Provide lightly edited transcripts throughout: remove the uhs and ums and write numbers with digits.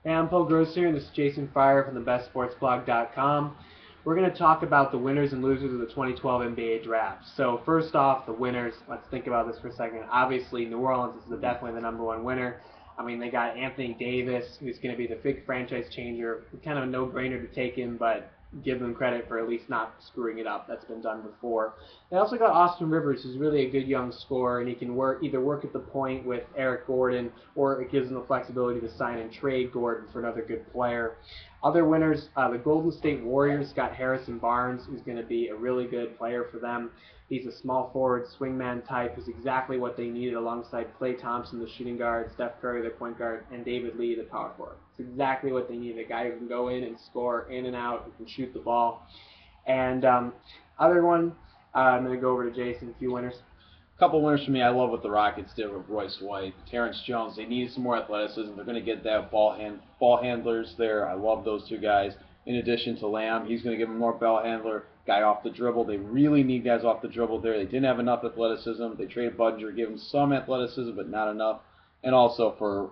Hey, I'm Paul Grosser, and this is Jason Fryer from thebestsportsblog.com. We're going to talk about the winners and losers of the 2012 NBA Draft. So first off, the winners. Let's think about this for a second. Obviously, New Orleans is definitely the number one winner. I mean, they got Anthony Davis, who's going to be the big franchise changer. Kind of a no-brainer to take him, but give them credit for at least not screwing it up. That's been done before. They also got Austin Rivers, who's really a good young scorer, and he can either work at the point with Eric Gordon, or it gives them the flexibility to sign and trade Gordon for another good player. Other winners, the Golden State Warriors got Harrison Barnes, who's going to be a really good player for them. He's a small forward, swingman type, who's exactly what they needed alongside Klay Thompson, the shooting guard, Steph Curry, the point guard, and David Lee, the power forward. It's exactly what they needed, a guy who can go in and score in and out, who can shoot the ball. And other one, I'm going to go over to Jason, a few winners. Couple winners for me. I love what the Rockets did with Royce White, Terrence Jones. They need some more athleticism. They're going to get that ball handlers there. I love those two guys. In addition to Lamb, he's going to give them more ball handler, guy off the dribble. They really need guys off the dribble there. They didn't have enough athleticism. They traded Budinger, gave him some athleticism, but not enough. And also for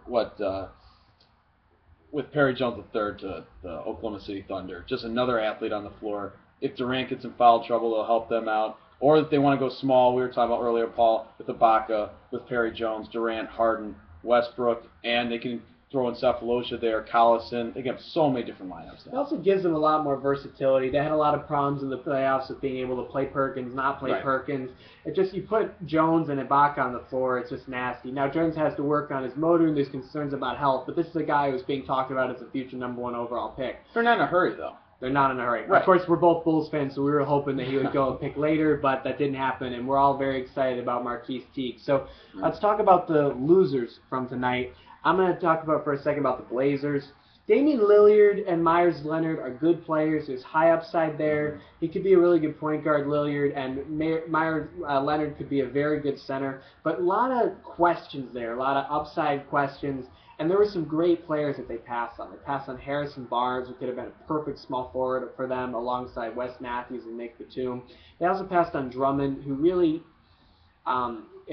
with Perry Jones III to the Oklahoma City Thunder, just another athlete on the floor. If Durant gets in foul trouble, it'll help them out. Or if they want to go small, we were talking about earlier, Paul, with Ibaka, with Perry Jones, Durant, Harden, Westbrook, and they can throw in Cephalosha there, Collison. They have so many different lineups now. It also gives them a lot more versatility. They had a lot of problems in the playoffs with being able to play Perkins, not play Perkins. It just, you put Jones and Ibaka on the floor, it's just nasty. Now Jones has to work on his motor, and there's concerns about health, but this is a guy who's being talked about as a future number one overall pick. They're not in a hurry, though. They're not in a hurry. Right. Of course, we're both Bulls fans, so we were hoping that he would go and pick later, but that didn't happen, and we're all very excited about Marquise Teague. So let's talk about the losers from tonight. I'm going to talk about for a second about the Blazers. Damian Lillard and Myers Leonard are good players. There's high upside there. He could be a really good point guard, Lillard, and Myers Leonard could be a very good center. But a lot of questions there, a lot of upside questions. And there were some great players that they passed on. They passed on Harrison Barnes, who could have been a perfect small forward for them, alongside Wes Matthews and Nick Batum. They also passed on Drummond, who really,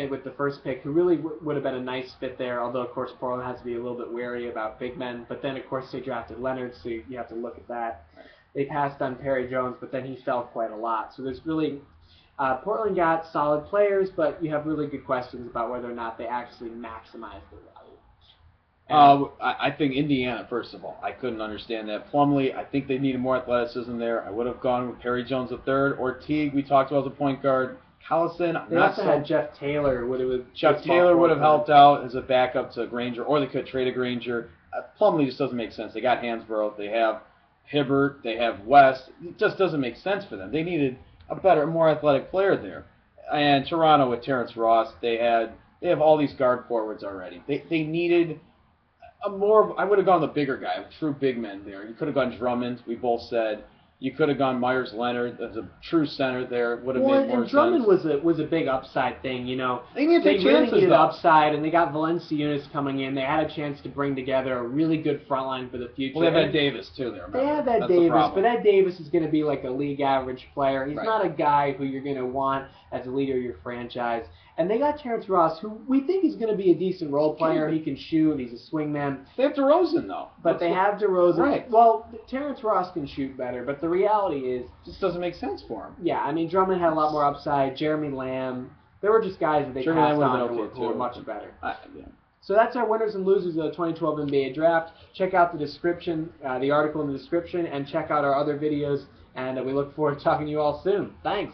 with the first pick, who really would have been a nice fit there, although, of course, Portland has to be a little bit wary about big men. But then, of course, they drafted Leonard, so you have to look at that. They passed on Perry Jones, but then he fell quite a lot. So there's really, Portland got solid players, but you have really good questions about whether or not they actually maximize their value. I think Indiana, first of all. I couldn't understand that. Plumlee, I think they needed more athleticism there. I would have gone with Perry Jones III or Teague. We talked about as a point guard. Collison, they also had Jeff Taylor. Jeff Taylor would have helped out as a backup to Granger, or they could have traded Granger. Plumlee just doesn't make sense. They got Hansbrough. They have Hibbert. They have West. It just doesn't make sense for them. They needed a better, more athletic player there. And Toronto with Terrence Ross, they have all these guard forwards already. They needed I would have gone the bigger guy, a true big man there. You could have gone Drummond, we both said. You could have gone Myers Leonard as a true center there. Would have made more sense. Drummond was a big upside thing, you know. They really needed upside, and they got Valanciunas coming in. They had a chance to bring together a really good front line for the future. Well, they had Ed Davis too there. They had Ed Davis, but Ed Davis is going to be like a league average player. He's not a guy who you're going to want as a leader of your franchise. And they got Terrence Ross, who we think is going to be a decent role player. He can shoot. He's a swingman. They have DeRozan, though. But they have DeRozan. Right. Well, Terrence Ross can shoot better, but the reality is, it just doesn't make sense for him. Yeah, I mean, Drummond had a lot more upside. Jeremy Lamb. There were just guys that they passed on who were much better. So that's our winners and losers of the 2012 NBA Draft. Check out the description, the article in the description, and check out our other videos. And we look forward to talking to you all soon. Thanks.